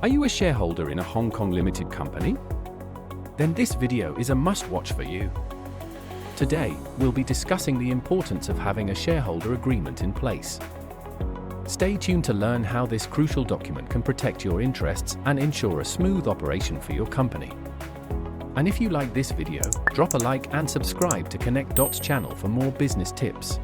Are you a shareholder in a Hong Kong limited company? Then this video is a must-watch for you. Today, we'll be discussing the importance of having a shareholder agreement in place. Stay tuned to learn how this crucial document can protect your interests and ensure a smooth operation for your company. And if you like this video, drop a like and subscribe to Connect Dots channel for more business tips.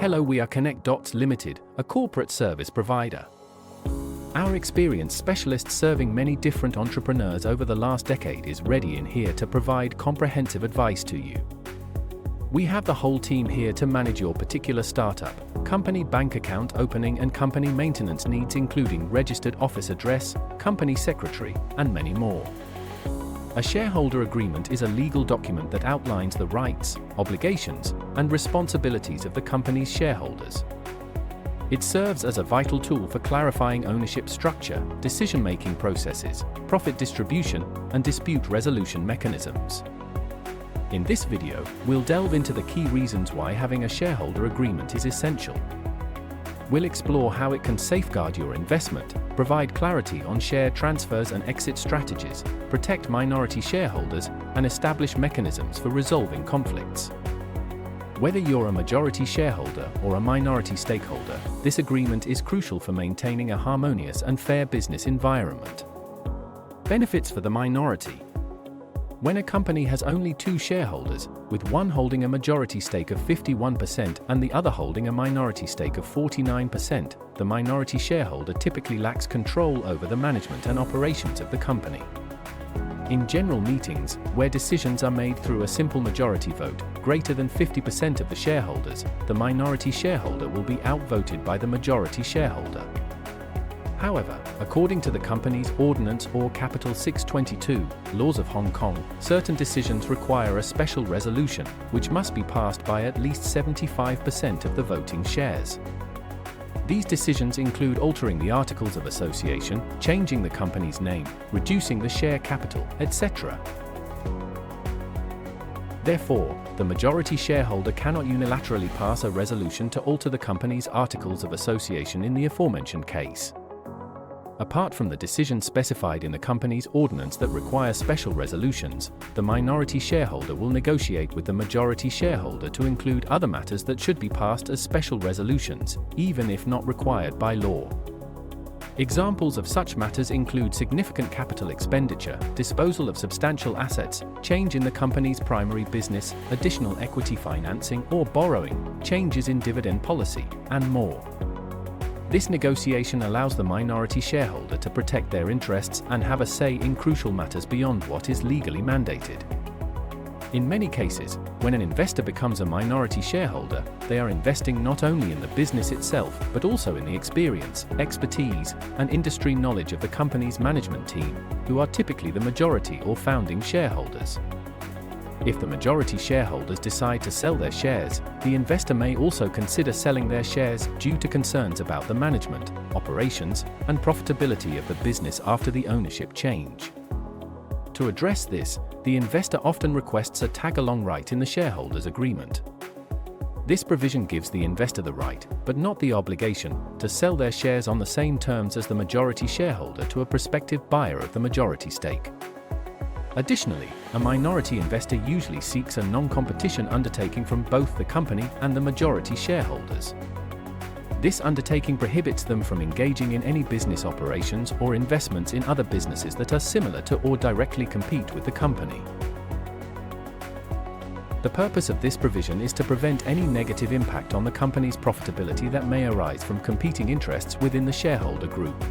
Hello, we are Connect Dots Limited, a corporate service provider. Our experienced specialist serving many different entrepreneurs over the last decade is ready in here to provide comprehensive advice to you. We have the whole team here to manage your particular startup, company bank account opening and company maintenance needs, including registered office address, company secretary, and many more. A shareholder agreement is a legal document that outlines the rights, obligations, and responsibilities of the company's shareholders. It serves as a vital tool for clarifying ownership structure, decision-making processes, profit distribution, and dispute resolution mechanisms. In this video, we'll delve into the key reasons why having a shareholder agreement is essential. We'll explore how it can safeguard your investment, provide clarity on share transfers and exit strategies, protect minority shareholders, and establish mechanisms for resolving conflicts. Whether you're a majority shareholder or a minority stakeholder, this agreement is crucial for maintaining a harmonious and fair business environment. Benefits for the minority. When a company has only two shareholders, with one holding a majority stake of 51% and the other holding a minority stake of 49%, the minority shareholder typically lacks control over the management and operations of the company. In general meetings, where decisions are made through a simple majority vote, greater than 50% of the shareholders, the minority shareholder will be outvoted by the majority shareholder. However, according to the company's Ordinance or Capital 622, laws of Hong Kong, certain decisions require a special resolution, which must be passed by at least 75% of the voting shares. These decisions include altering the Articles of Association, changing the company's name, reducing the share capital, etc. Therefore, the majority shareholder cannot unilaterally pass a resolution to alter the company's Articles of Association in the aforementioned case. Apart from the decisions specified in the company's ordinance that require special resolutions, the minority shareholder will negotiate with the majority shareholder to include other matters that should be passed as special resolutions, even if not required by law. Examples of such matters include significant capital expenditure, disposal of substantial assets, change in the company's primary business, additional equity financing or borrowing, changes in dividend policy, and more. This negotiation allows the minority shareholder to protect their interests and have a say in crucial matters beyond what is legally mandated. In many cases, when an investor becomes a minority shareholder, they are investing not only in the business itself, but also in the experience, expertise, and industry knowledge of the company's management team, who are typically the majority or founding shareholders. If the majority shareholders decide to sell their shares, the investor may also consider selling their shares due to concerns about the management, operations, and profitability of the business after the ownership change. To address this, the investor often requests a tag-along right in the shareholders' agreement. This provision gives the investor the right, but not the obligation, to sell their shares on the same terms as the majority shareholder to a prospective buyer of the majority stake. Additionally, a minority investor usually seeks a non-competition undertaking from both the company and the majority shareholders. This undertaking prohibits them from engaging in any business operations or investments in other businesses that are similar to or directly compete with the company. The purpose of this provision is to prevent any negative impact on the company's profitability that may arise from competing interests within the shareholder group.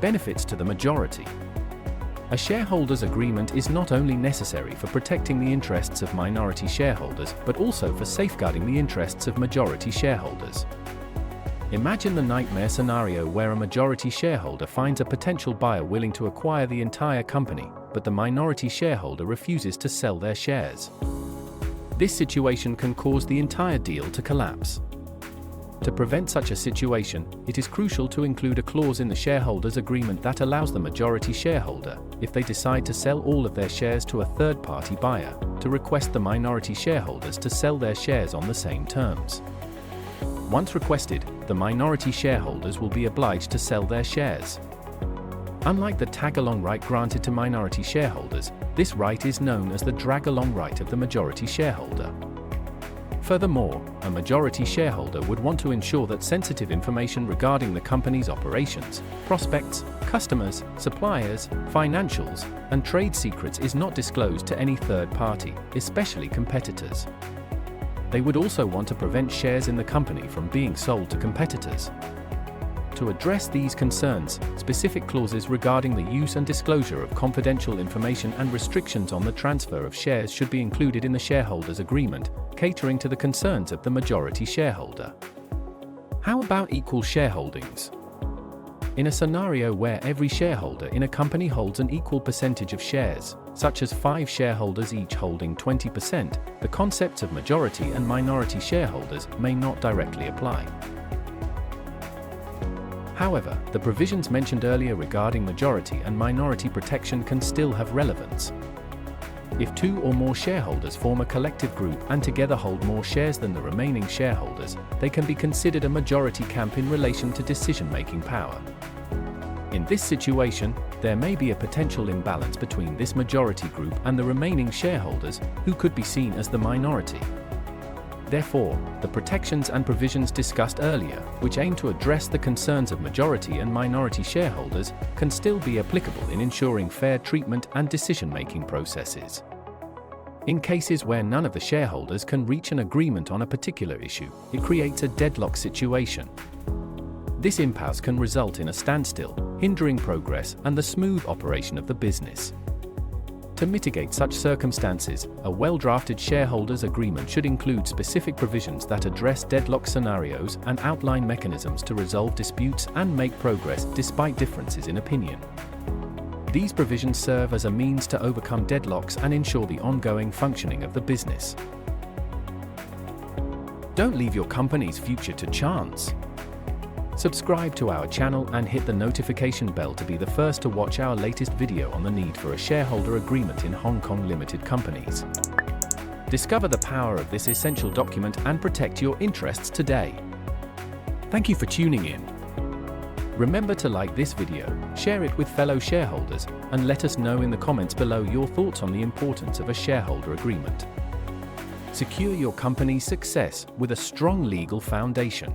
Benefits to the majority. A shareholders' agreement is not only necessary for protecting the interests of minority shareholders, but also for safeguarding the interests of majority shareholders. Imagine the nightmare scenario where a majority shareholder finds a potential buyer willing to acquire the entire company, but the minority shareholder refuses to sell their shares. This situation can cause the entire deal to collapse. To prevent such a situation, it is crucial to include a clause in the shareholders' agreement that allows the majority shareholder, if they decide to sell all of their shares to a third-party buyer, to request the minority shareholders to sell their shares on the same terms. Once requested, the minority shareholders will be obliged to sell their shares. Unlike the tag-along right granted to minority shareholders, this right is known as the drag-along right of the majority shareholder. Furthermore, a majority shareholder would want to ensure that sensitive information regarding the company's operations, prospects, customers, suppliers, financials, and trade secrets is not disclosed to any third party, especially competitors. They would also want to prevent shares in the company from being sold to competitors. To address these concerns, specific clauses regarding the use and disclosure of confidential information and restrictions on the transfer of shares should be included in the shareholders' agreement, catering to the concerns of the majority shareholder. How about equal shareholdings? In a scenario where every shareholder in a company holds an equal percentage of shares, such as 5 shareholders each holding 20%, the concepts of majority and minority shareholders may not directly apply. However, the provisions mentioned earlier regarding majority and minority protection can still have relevance. If 2 or more shareholders form a collective group and together hold more shares than the remaining shareholders, they can be considered a majority camp in relation to decision-making power. In this situation, there may be a potential imbalance between this majority group and the remaining shareholders, who could be seen as the minority. Therefore, the protections and provisions discussed earlier, which aim to address the concerns of majority and minority shareholders, can still be applicable in ensuring fair treatment and decision-making processes. In cases where none of the shareholders can reach an agreement on a particular issue, it creates a deadlock situation. This impasse can result in a standstill, hindering progress and the smooth operation of the business. To mitigate such circumstances, a well-drafted shareholders' agreement should include specific provisions that address deadlock scenarios and outline mechanisms to resolve disputes and make progress despite differences in opinion. These provisions serve as a means to overcome deadlocks and ensure the ongoing functioning of the business. Don't leave your company's future to chance. Subscribe to our channel and hit the notification bell to be the first to watch our latest video on the need for a shareholder agreement in Hong Kong limited companies. Discover the power of this essential document and protect your interests today. Thank you for tuning in. Remember to like this video, share it with fellow shareholders, and let us know in the comments below your thoughts on the importance of a shareholder agreement. Secure your company's success with a strong legal foundation.